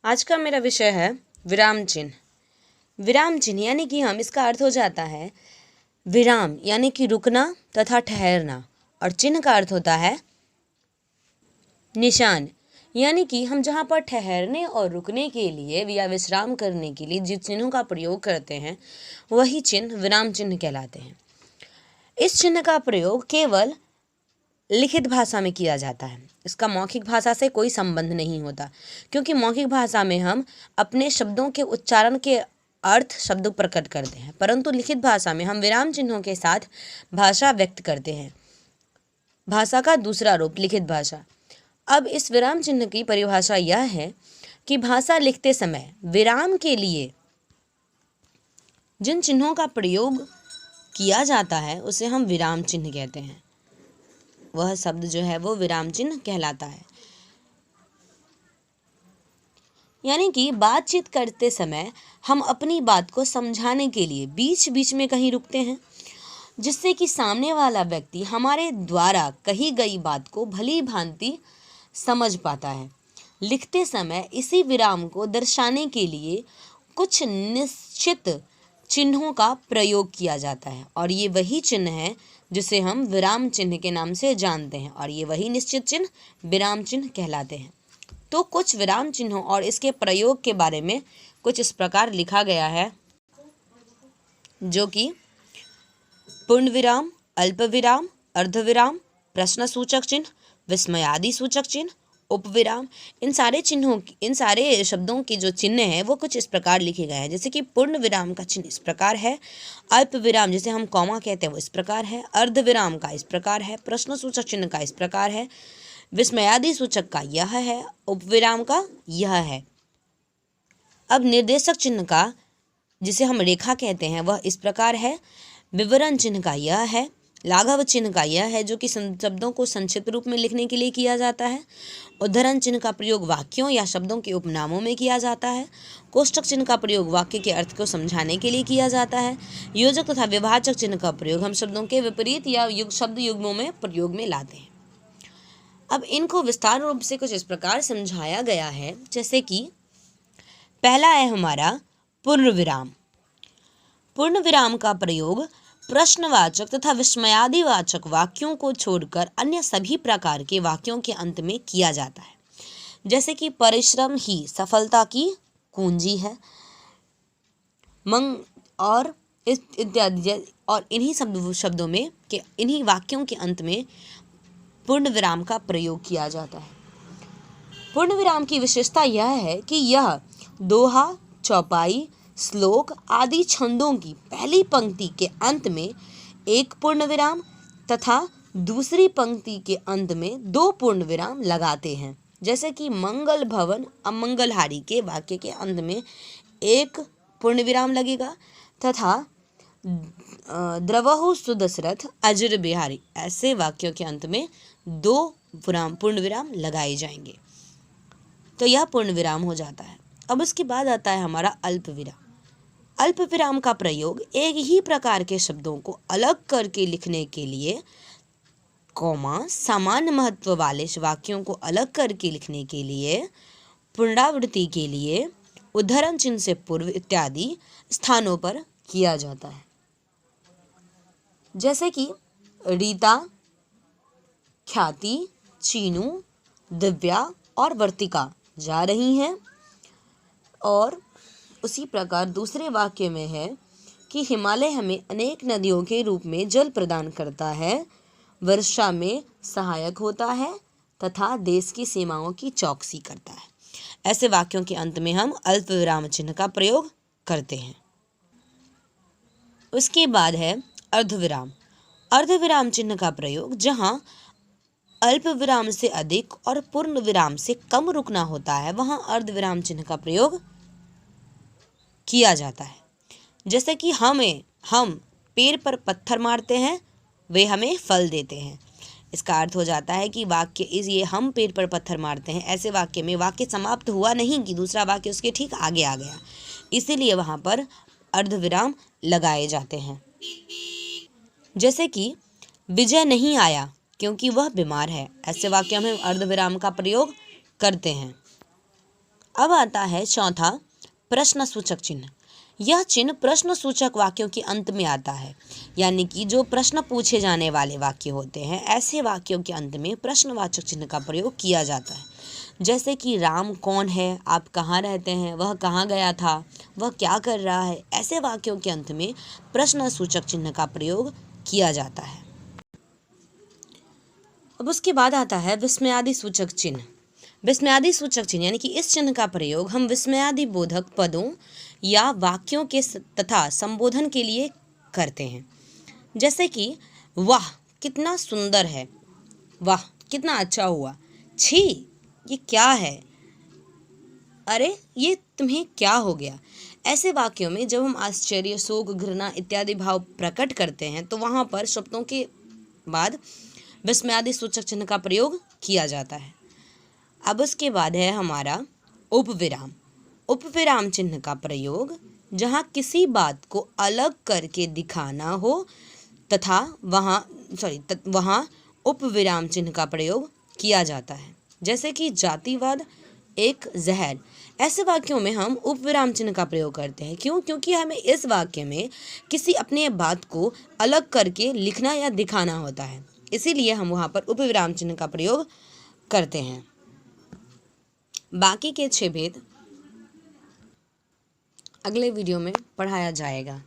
आज का मेरा विषय है विराम चिन्ह। विराम चिन्ह यानी कि इसका अर्थ हो जाता है विराम यानी कि रुकना तथा ठहरना, और चिन्ह का अर्थ होता है निशान, यानी कि हम जहाँ पर ठहरने और रुकने के लिए या विश्राम करने के लिए जिन चिन्हों का प्रयोग करते हैं वही चिन्ह विराम चिन्ह कहलाते हैं। इस चिन्ह का प्रयोग केवल लिखित भाषा में किया जाता है। इसका मौखिक भाषा से कोई संबंध नहीं होता, क्योंकि मौखिक भाषा में हम अपने शब्दों के उच्चारण के अर्थ शब्द प्रकट करते हैं, परंतु लिखित भाषा में हम विराम चिन्हों के साथ भाषा व्यक्त करते हैं। भाषा का दूसरा रूप लिखित भाषा। अब इस विराम चिन्ह की परिभाषा यह है कि भाषा लिखते समय विराम के लिए जिन चिन्हों का प्रयोग किया जाता है उसे हम विराम चिन्ह कहते हैं। वह शब्द जो है वो विराम चिन्ह कहलाता है। यानी कि बातचीत करते समय हम अपनी बात को समझाने के लिए बीच बीच में कहीं रुकते हैं, जिससे कि सामने वाला व्यक्ति हमारे द्वारा कही गई बात को भली भांति समझ पाता है। लिखते समय इसी विराम को दर्शाने के लिए कुछ निश्चित चिन्हों का प्रयोग किया जाता है, और ये वही चिन्ह है जिसे हम विराम चिन्ह के नाम से जानते हैं, और ये वही निश्चित चिन्ह विराम चिन्ह कहलाते हैं। तो कुछ विराम चिन्हों और इसके प्रयोग के बारे में कुछ इस प्रकार लिखा गया है, जो कि पूर्ण विराम, अल्प विराम, अर्ध विराम, प्रश्न सूचक चिन्ह, विस्मयादि सूचक चिन्ह, उपविराम। इन सारे शब्दों के जो चिन्ह हैं वो कुछ इस प्रकार लिखे गए हैं। जैसे कि पूर्ण विराम का चिन्ह इस प्रकार है, अल्प विराम जिसे हम कॉमा कहते हैं वो इस प्रकार है, अर्ध विराम का इस प्रकार है, प्रश्न सूचक चिन्ह का इस प्रकार है, विस्मयादि सूचक का यह है, उपविराम का यह है। अब निर्देशक चिन्ह का जिसे हम रेखा कहते हैं वह इस प्रकार है, विवरण चिन्ह का यह है, लाघव चिन्ह का यह है जो कि शब्दों को संक्षिप्त रूप में लिखने के लिए किया जाता है, उद्धरण चिन्ह का प्रयोग वाक्यों या शब्दों के उपनामों में किया जाता है, कोष्टक चिन्ह का प्रयोग वाक्य के अर्थ को समझाने के लिए किया जाता है, योजक तथा विभाजक चिन्ह का प्रयोग हम शब्दों के विपरीत या शब्द युग्मों में प्रयोग में लाते हैं। अब इनको विस्तार रूप से कुछ इस प्रकार समझाया गया है, जैसे कि पहला है हमारा पूर्ण विराम। पूर्ण विराम का प्रयोग प्रश्नवाचक तथा विस्मयादि वाचक वाक्यों को छोड़कर अन्य सभी प्रकार के वाक्यों के अंत में किया जाता है। जैसे कि परिश्रम ही सफलता की कुंजी है, और इत्यादि, और इन्हीं शब्दों में के इन्हीं वाक्यों के अंत में पूर्ण विराम का प्रयोग किया जाता है। पूर्ण विराम की विशेषता यह है कि यह दोहा, चौपाई, श्लोक आदि छंदों की पहली पंक्ति के अंत में एक पूर्ण विराम तथा दूसरी पंक्ति के अंत में दो पूर्ण विराम लगाते हैं। जैसे कि मंगल भवन अमंगलहारी के वाक्य के अंत में एक पूर्ण विराम लगेगा, तथा द्रवहु सुदशरथ अजर बिहारी, ऐसे वाक्यों के अंत में दो पूर्ण विराम लगाए जाएंगे। तो यह पूर्ण विराम हो जाता है। अब उसके बाद आता है हमारा अल्प विराम। अल्प विराम का प्रयोग एक ही प्रकार के शब्दों को अलग करके लिखने के लिए, कॉमा, समान महत्व वाले वाक्यों को अलग करके लिखने के लिए, पुनरावृत्ति के लिए, उद्धरण चिन्ह से पूर्व इत्यादि स्थानों पर किया जाता है। जैसे कि रीता, ख्याति, चीनू, दिव्या और वर्तिका जा रही हैं, और उसी प्रकार दूसरे वाक्य में है कि हिमालय हमें अनेक नदियों के रूप में जल प्रदान करता है, वर्षा में सहायक होता है तथा देश की सीमाओं की चौकसी करता है। ऐसे वाक्यों के अंत में हम अल्प विराम चिन्ह का प्रयोग करते हैं। उसके बाद है अर्धविराम। अर्धविराम चिन्ह का प्रयोग जहां अल्प विराम से अधिक और पूर्ण विराम से कम रुकना होता है वहां अर्धविराम चिन्ह का प्रयोग किया जाता है। जैसे कि हम पेड़ पर पत्थर मारते हैं, वे हमें फल देते हैं। इसका अर्थ हो जाता है कि वाक्य ये हम पेड़ पर पत्थर मारते हैं, ऐसे वाक्य में वाक्य समाप्त हुआ नहीं कि दूसरा वाक्य उसके ठीक आगे आ गया, इसीलिए वहाँ पर अर्धविराम लगाए जाते हैं। जैसे कि विजय नहीं आया क्योंकि वह बीमार है, ऐसे वाक्य में अर्धविराम का प्रयोग करते हैं। अब आता है चौथा, प्रश्नसूचक चिन्ह। यह चिन्ह प्रश्नसूचक वाक्यों के अंत में आता है, यानी कि जो प्रश्न पूछे जाने वाले वाक्य होते हैं, ऐसे वाक्यों के अंत में प्रश्नवाचक चिन्ह का प्रयोग किया जाता है। जैसे कि राम कौन है, आप कहाँ रहते हैं, वह कहाँ गया था, वह क्या कर रहा है, ऐसे वाक्यों के अंत में प्रश्नसूचक चिन्ह का प्रयोग किया जाता है। अब उसके बाद आता है विस्मयादि सूचक चिन्ह। विस्मयादि सूचक चिन्ह यानी कि इस चिन्ह का प्रयोग हम विस्मयादि बोधक पदों या वाक्यों के तथा संबोधन के लिए करते हैं। जैसे कि वाह कितना सुंदर है, वाह कितना अच्छा हुआ, छी ये क्या है, अरे ये तुम्हें क्या हो गया। ऐसे वाक्यों में जब हम आश्चर्य, शोक, घृणा इत्यादि भाव प्रकट करते हैं तो वहाँ पर शब्दों के बाद विस्मयादि सूचक चिन्ह का प्रयोग किया जाता है। अब उसके बाद है हमारा उपविराम। उपविराम चिन्ह का प्रयोग जहाँ किसी बात को अलग करके दिखाना हो तथा वहाँ उपविराम चिन्ह का प्रयोग किया जाता है। जैसे कि जातिवाद एक जहर, ऐसे वाक्यों में हम उपविराम चिन्ह का प्रयोग करते हैं। क्यों? क्योंकि हमें इस वाक्य में किसी अपने बात को अलग करके लिखना या दिखाना होता है, इसीलिए हम वहाँ पर उपविराम चिन्ह का प्रयोग करते हैं। बाकी के 6 भेद अगले वीडियो में पढ़ाया जाएगा।